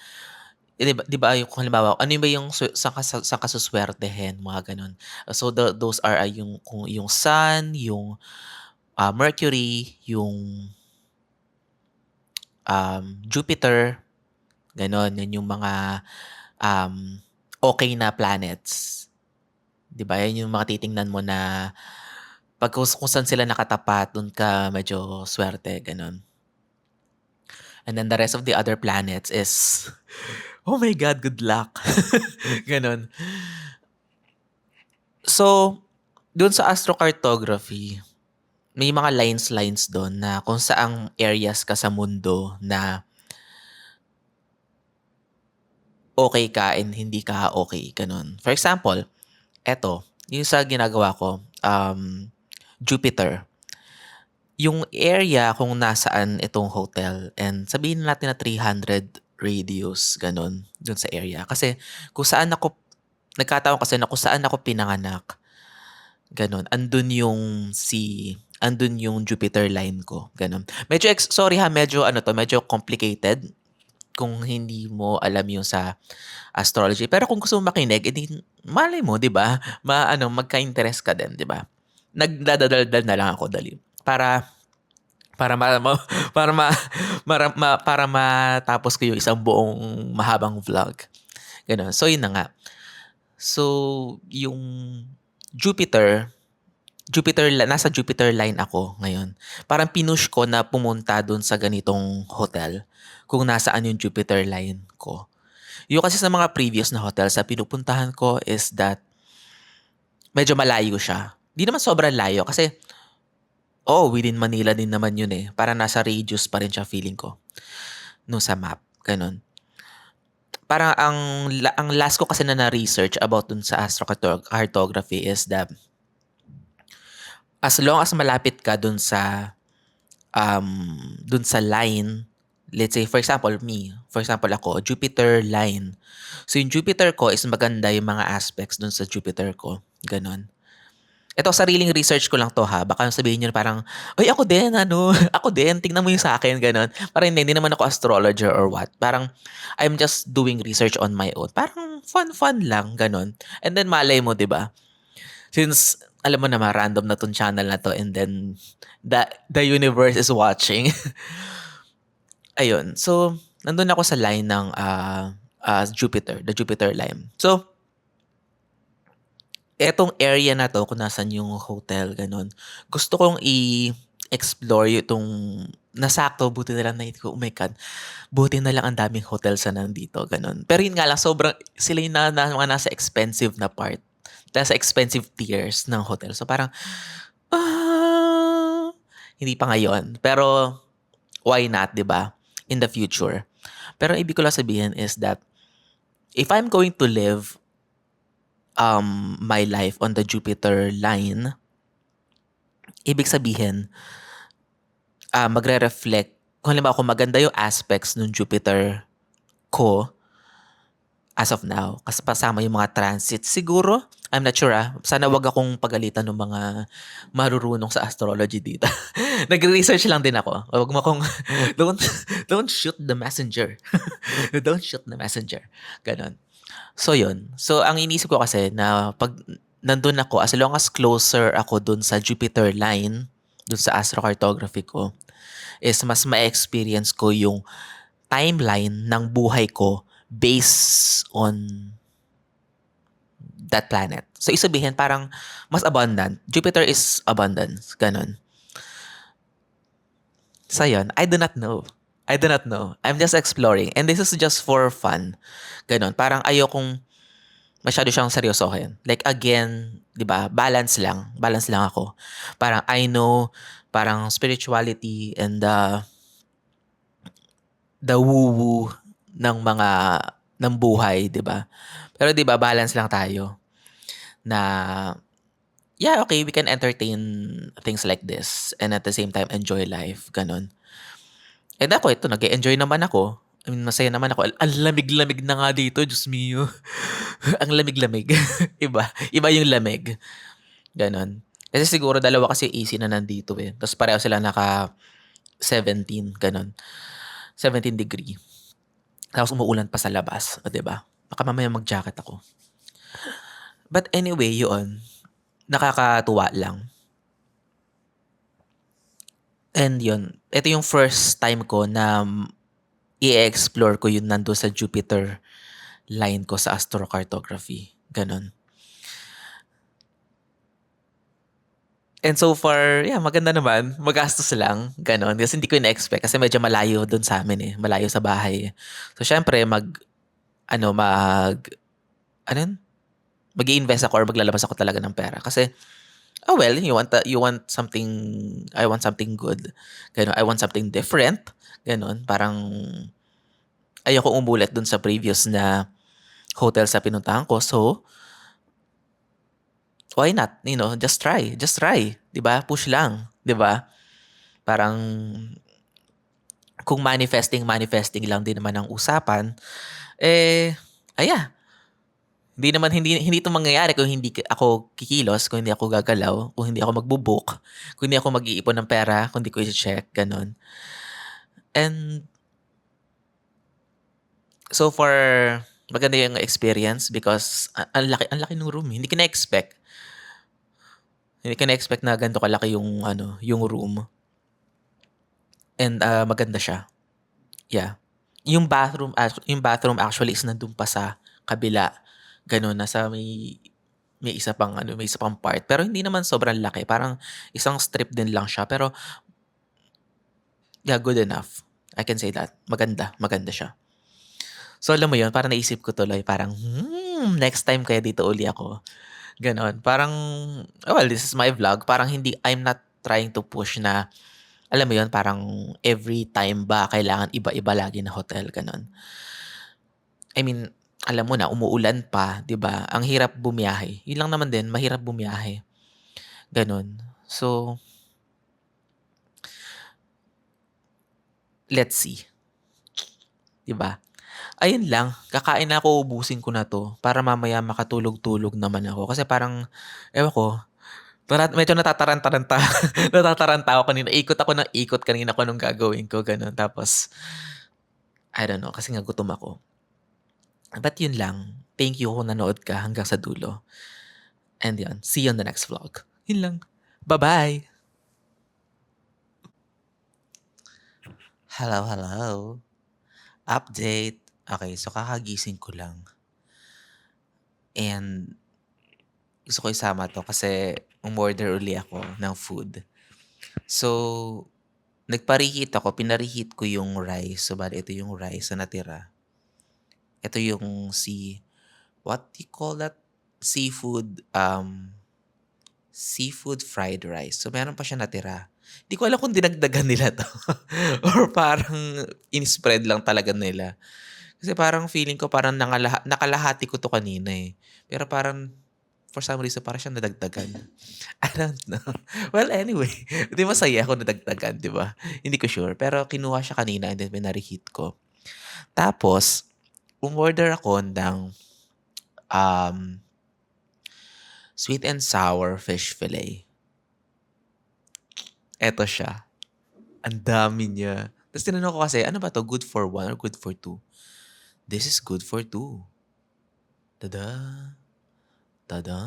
'di ba yung kung halimbawa, ano ba yung saan ka suswertehin, mga gano'n. So those are yung kung yung Sun, yung, Mercury, yung, Jupiter, gano'n. 'Yan yung mga, okey na planets, 'di ba? 'Yan yung mga titingnan mo na 'pag kung saan sila nakatapat, dun ka medyo swerte, gano'n. And then the rest of the other planets is, oh my God, good luck. Gano'n. So, dun sa astrocartography, may mga lines dun na kung saang areas ka sa mundo na okay ka and hindi ka okay, gano'n. For example, eto, yung sa ginagawa ko, Jupiter. Yung area kung nasaan itong hotel and sabihin na natin na 300 radius, gano'n, dun sa area. Kasi kung saan ako nagkataon kasi na kung saan ako pinanganak, gano'n, andun yung Jupiter line ko, gano'n. Medyo sorry ha, medyo ano 'to, medyo complicated kung hindi mo alam yung sa astrology. Pero kung gusto mo makinig, eh, malay mo, 'di ba, magka-interest ka din, 'di ba? Nagdadaldal na lang ako dali para para ma ma para ma para matapos ko yung isang buong mahabang vlog, gano'n. So, yun na nga. So, yung Jupiter, Nasa Jupiter line ako ngayon. Parang pinush ko na pumunta dun sa ganitong hotel kung nasaan yung Jupiter line ko. Yung kasi sa mga previous na hotel sa pinupuntahan ko is that medyo malayo siya. Di naman sobrang layo kasi within Manila din naman yun eh. Parang nasa radius pa rin siya feeling ko. No sa map. Ganun. Parang ang last ko kasi na research about dun sa astrocartography is that as long as malapit ka dun sa line, let's say for example ako, Jupiter line. So yung Jupiter ko is maganda yung mga aspects dun sa Jupiter ko. Ganon. Ito, sariling research ko lang to ha. Baka sabihin nyo parang, ay ako din, ako din, tingnan mo yung sa akin, ganon. Parang hindi naman ako astrologer or what. Parang, I'm just doing research on my own. Parang fun lang, ganon. And then malay mo, di ba? Since, alam mo naman, random na tong channel na to and then, the universe is watching. Ayun. So, nandun ako sa line ng Jupiter, the Jupiter line. So, etong area na to, kung nasan yung hotel, ganun, gusto kong i-explore itong nasakto, buti na lang ko, oh my God, buti na lang ang daming hotel sa nandito, ganun. Pero yun nga lang, sobrang, sila yung mga nasa expensive na part, nasa expensive tiers ng hotel. So parang, hindi pa ngayon. Pero, why not, di ba? In the future. Pero ibig ko lang sabihin is that, if I'm going to live my life on the Jupiter line, ibig sabihin, magre-reflect, kung halimbawa kung maganda yung aspects ng Jupiter ko as of now, kasi pasama yung mga transit, siguro, I'm not sure sana wag akong pagalitan ng mga marurunong sa astrology dito. Nagre-research lang din ako. Wag mo akong, don't shoot the messenger. Don't shoot the messenger. Ganon. So, yun. So, ang inisip ko kasi na pag nandun ako, as long as closer ako dun sa Jupiter line, dun sa astrocartography ko, is mas ma-experience ko yung timeline ng buhay ko based on that planet. So, isabihin parang mas abundant. Jupiter is abundance. Ganon. So, yun. I do not know. I'm just exploring. And this is just for fun. Ganon. Parang ayokong masyado siyang seryosohin. Like again, 'di ba? Balance lang. Balance lang ako. Parang I know parang spirituality and the woo-woo ng buhay, 'di ba? Pero 'di ba, balance lang tayo na yeah, okay, we can entertain things like this and at the same time enjoy life, ganun. And ako, ito, nag-enjoy naman ako. I mean, masaya naman ako. Ang lamig-lamig na nga dito, Diyos mio. Ang lamig-lamig. Iba yung lamig. Ganon. Kasi siguro dalawa kasi AC na nandito eh. Tapos pareho sila naka 17, ganon. 17 degree. Tapos umuulan pa sa labas. O, diba? Baka mamaya mag-jacket ako. But anyway, yun. Nakakatuwa lang. And yun, ito yung first time ko na i-explore ko yun nando sa Jupiter line ko sa astrocartography. Ganon. And so far, yeah, maganda naman. Magastos lang. Ganon. Kasi hindi ko na-expect. Kasi medyo malayo dun sa amin eh. Malayo sa bahay. So, syempre, mag-i-invest ako or maglalabas ako talaga ng pera. Kasi, well, you want something, I want something good. Ganon. I want something different. Ganon. Parang, ayoko umulit dun sa previous na hotel sa pinuntahan ko. So, why not? Just try. Just try. 'Di ba? Push lang. 'Di ba? Parang, kung manifesting lang din naman ang usapan, hindi ito mangyayari kung hindi ako kikilos, kung hindi ako gagalaw, kung hindi ako magbo-book, kung hindi ako mag-iipon ng pera, kung hindi ko i-check, ganun. And, so far, maganda yung experience because ang laki ng room. Hindi ka na-expect. Hindi ka na-expect na ganito kalaki yung room. And maganda siya. Yeah. Yung bathroom actually is nandun pa sa kabila. Ganun, nasa may may isa pang part. Pero hindi naman sobrang laki. Parang isang strip din lang siya. Pero yeah, good enough. I can say that. Maganda. Maganda siya. So alam mo yun, parang naisip ko tuloy, parang, next time kaya dito uli ako. Ganon. Parang, well, this is my vlog. Parang I'm not trying to push na, alam mo yun, parang every time ba kailangan iba-iba lagi na hotel, ganon. I mean, alam mo na, umuulan pa, 'di ba? Ang hirap bumiyahe. Yun lang naman din, mahirap bumiyahe. Ganon. So, let's see, 'di ba? Ayun lang, kakain na ako, ubusin ko na 'to para mamaya makatulog-tulog naman ako. Kasi parang, ewan ko, medyo natataranta natataranta ako kanina. Ikot ako ng ikot kanina kung anong gagawin ko, gano'n. Tapos, I don't know, kasi nga gutom ako. But yun lang. Thank you kung nanood ka hanggang sa dulo. And yun, see you on the next vlog. Yun lang. Bye-bye! Hello, hello. Update. Okay, so kakagising ko lang. And gusto ko isama 'to kasi umorder uli ako ng food. So, nagpa-reheat ako, pina-reheat ko yung rice. So, bale ito yung rice na natira. Ito yung what do you call that? Seafood fried rice. So, meron pa siya natira. Di ko alam kung dinagdagan nila 'to or parang in-spread lang talaga nila. Kasi parang feeling ko parang nakalahati ko 'to kanina, eh. Pero parang for some reason parang siyang nadagdagan. I don't know. Well, anyway, 'di masaya ako nadagdagan, 'di ba? Hindi ko sure, pero kinuha siya kanina and then pina-reheat ko. Tapos, umorder ako ng, um, sweet and sour fish fillet. Eto siya, ang dami niya. Tapos tinanong ko kasi, "Ano ba 'to, good for one or good for two?" This is good for two. Tada, tada,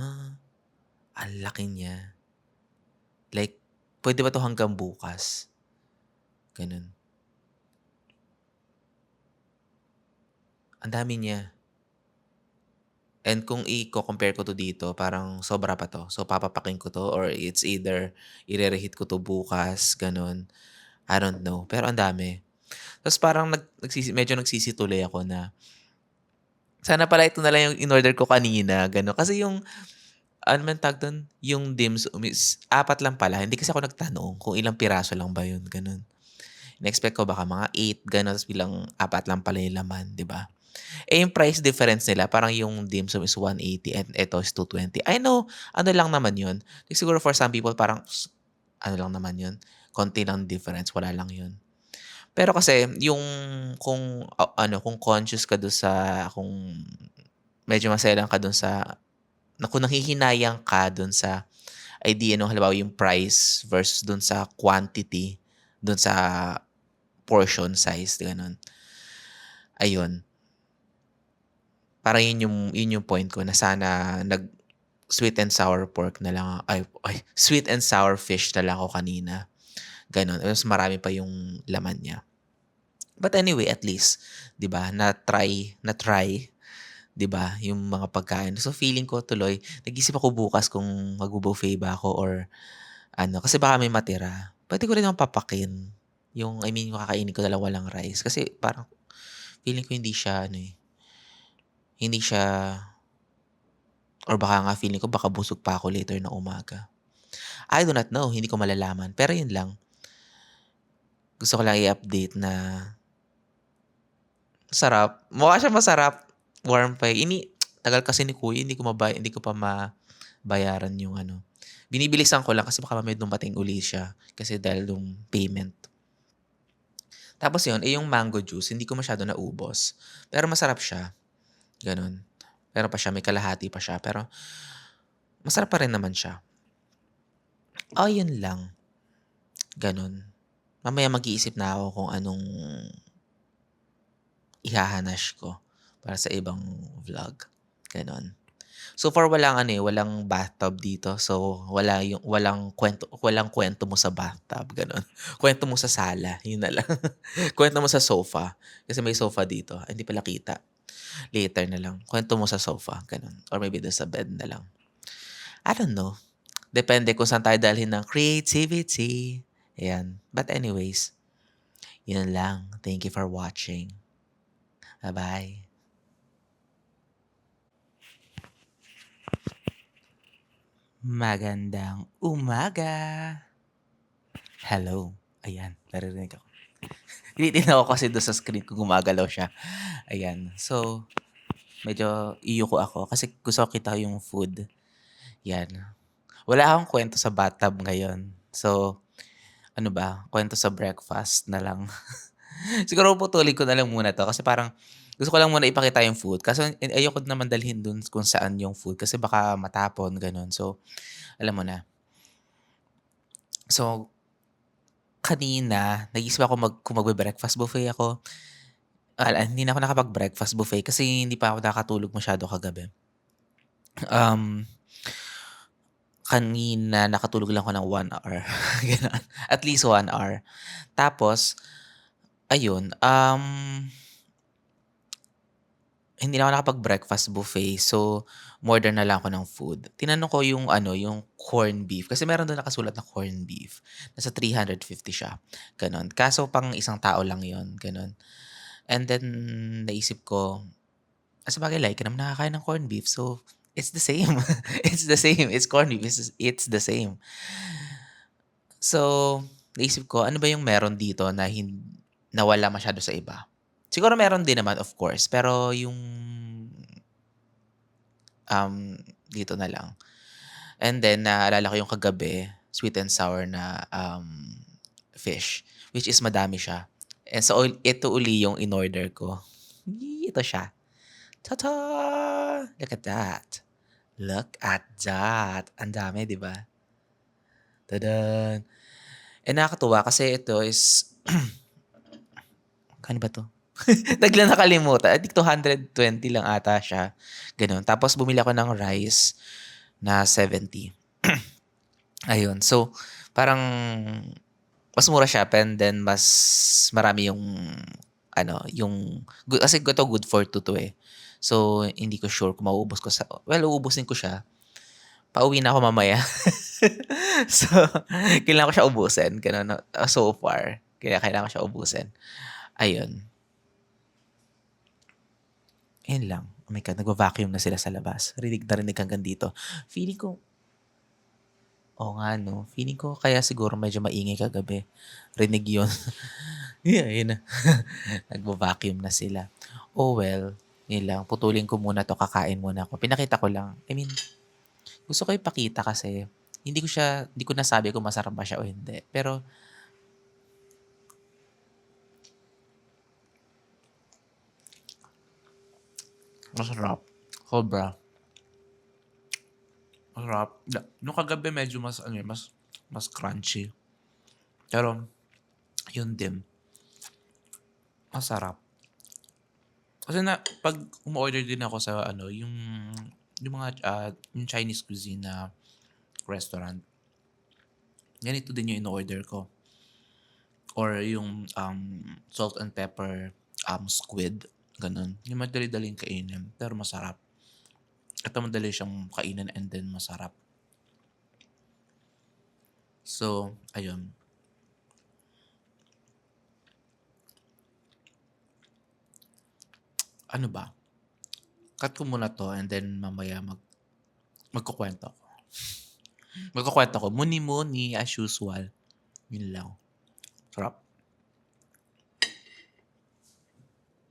ang laki niya. Like, puwede ba 'to hanggang bukas? Gano'n. Ang dami niya. And kung compare ko 'to dito, parang sobra pa 'to. So, papapakin ko 'to or it's either ire-reheat ko 'to bukas, gano'n. I don't know, pero ang dami. Tapos parang medyo nagsisi-tuloy ako na, sana pala ito na lang yung in-order ko kanina, gano'n. Kasi yung ano man tawag dun, yung dim sum is 4 lang pala. Hindi kasi ako nagtanong kung ilang piraso lang ba yun, gano'n. In-expect ko baka mga 8 gano'n, ta's bilang 4 lang pala yung laman, 'di ba? Eh, yung price difference nila parang yung dim sum is 180 and eto is 220. I know, ano lang naman yun. Siguro for some people parang ano lang naman yun, konti lang difference, wala lang yun. Pero kasi yung kung conscious ka dun sa kung medyo maselan ka dun sa kung nanghihinayang ka dun sa idea nung halimbawa yung price versus dun sa quantity, dun sa portion size, gano'n. Ayun. Parang yun yung point ko na sana sweet and sour pork na lang sweet and sour fish na lang ako kanina, gano'n. Mas marami pa yung laman niya. But anyway, at least, 'di ba, na-try, 'di ba, yung mga pagkain. So feeling ko tuloy nag-isip ako bukas kung magbu-buffet ba ako or ano, kasi baka may matira. Puwede ko rin namang papakin. I mean, yung kakainin ko na lang walang rice. Kasi parang feeling ko hindi siya ano, eh, hindi siya or baka nga feeling ko baka busog pa ako later na umaga. I do not know, hindi ko malalaman. Pero yun lang, gusto ko lang i-update na masarap. Mukha siyang masarap, warm pa, tagal kasi ni kuya hindi ko pa mabayaran yung ano. Binibilisan ko lang kasi baka mamaya dumating uli siya kasi dahil yung payment. Tapos yun, yung mango juice hindi ko masyado naubos, pero masarap siya, gano'n. Meron pa siya, may kalahati pa siya, pero masarap pa rin naman siya. Yun lang, gano'n. Mamaya mag-iisip na ako kung anong ihahanash ko para sa ibang vlog, gano'n. So far walang bathtub dito. So walang kwento mo sa bathtub, gano'n. Kwento mo sa sala, yun na lang. Kwento mo sa sofa, kasi may sofa dito. Ay, hindi pala kita. Later na lang. Kwento mo sa sofa, gano'n or maybe dun sa bed na lang. I don't know. Depende kung saan tayo dalhin ng creativity. Ayan. But anyways, yun lang. Thank you for watching. Bye-bye. Magandang umaga. Hello. Ayan, naririnig ako. Tinitingnan ko kasi doon sa screen kung gumagalaw siya. Ayan. So, medyo iyuko ako kasi gusto ko kita yung food. Yan. Wala akong kwento sa bathtub ngayon. So, ano ba, kwento sa breakfast na lang. Siguro puputulin ko na lang muna 'to kasi parang gusto ko lang muna ipakita yung food kasi ayoko naman dalhin dun kung saan yung food kasi baka matapon, gano'n. So, alam mo na. So, kanina nag-iisip ako kung magbe-breakfast buffet ako. Hindi na ako nakapag-breakfast buffet kasi hindi pa ako nakatulog masyado kagabi. Um, Kanina nakatulog lang ako ng 1 hour, gano'n. At least 1 hour. Tapos ayun, hindi na ako nakapag-breakfast buffet, so umorder na lang ako ng food. Tinanong ko yung ano, yung corned beef kasi meron dun nakasulat na corned beef. Nasa 350 siya, gano'n. Kaso pang isang tao lang yon gano'n. And then naisip ko, sabagay like ka naman nakakain ng corned beef, so it's the same. It's the same, it's corned beef, it's the same. So, naisip ko ano ba yung meron dito na na wala masyado sa iba? Siguro meron din naman of course, pero yung dito na lang. And then naalala ko yung kagabi, sweet and sour na, fish, which is madami siya. And so ito uli yung in-order ko. Ito siya. Ta-ta! Look at that. Look at that. Ang dami, 'di ba? Tadan! Eh, nakakatuwa kasi ito is kano ba 'to? Biglang nakalimutan. I think 220 lang ata siya, gano'n. Tapos bumili ako ng rice na 70. Ayun. So, parang mas mura siya and then mas marami yung ano, yung kasi ito good for two 'to, eh. So, hindi ko sure kung mauubos ko uubusin ko siya. Pauwi na ako mamaya. So, kailangan ko siya ubusin gano'n, no, so far. Kaya kailangan ko siya ubusin. Ayun. Ayun lang. Oh my God, nagva-vacuum na sila sa labas. Rinig na rinig hanggang dito. Feeling ko oo nga 'no. Feeling ko kaya siguro medyo maingay kagabi. Rinig 'yun. Ayun na. Nagva-vacuum na sila. Oh well, 'yun lang. Putulin ko muna 'to, kakain muna ako. Pinakita ko lang. I mean, gusto ko ipakita kasi hindi ko nasabi kung masarap ba siya o hindi. Pero masarap. Sobra. Masarap. Nung kagabi medyo mas ano, mas crunchy. Pero yun din, masarap. Kasi 'pag umo-order din ako sa ano, yung mga, yung Chinese cuisine na restaurant, ganito din yung in-order ko or yung, salt and pepper, squid, gano'n. Yung madali-daling kainin pero masarap. Ito madali siyang kainin and then masarap. So, ayun. Ano ba, cut ko muna 'to and then mamaya magkukuwento ako. Magkukuwento ako muni-muni as usual, yun lang. Sarap.